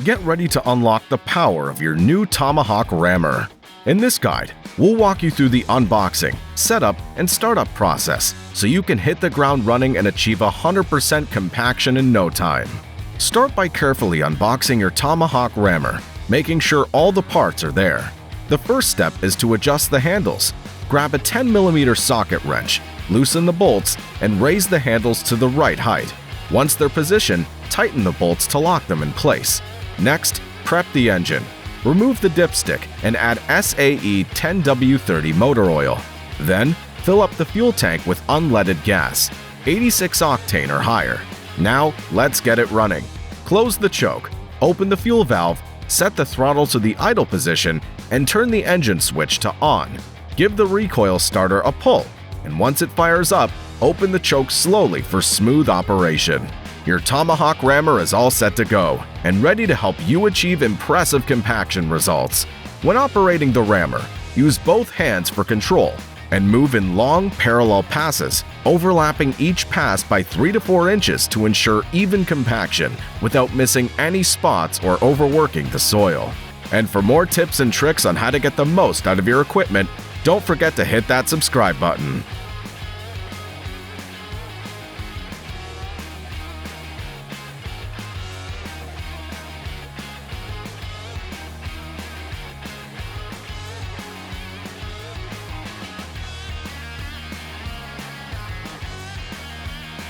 Get ready to unlock the power of your new Tomahawk Rammer. In this guide, we'll walk you through the unboxing, setup, and startup process so you can hit the ground running and achieve 100% compaction in no time. Start by carefully unboxing your Tomahawk Rammer, making sure all the parts are there. The first step is to adjust the handles. Grab a 10mm socket wrench, loosen the bolts, and raise the handles to the right height. Once they're positioned, tighten the bolts to lock them in place. Next, prep the engine. Remove the dipstick and add SAE 10W30 motor oil. Then, fill up the fuel tank with unleaded gas, 86 octane or higher. Now, let's get it running. Close the choke, open the fuel valve, set the throttle to the idle position, and turn the engine switch to on. Give the recoil starter a pull, and once it fires up, open the choke slowly for smooth operation. Your Tomahawk Rammer is all set to go and ready to help you achieve impressive compaction results. When operating the rammer, use both hands for control and move in long parallel passes, overlapping each pass by 3 to 4 inches to ensure even compaction without missing any spots or overworking the soil. And for more tips and tricks on how to get the most out of your equipment, don't forget to hit that subscribe button.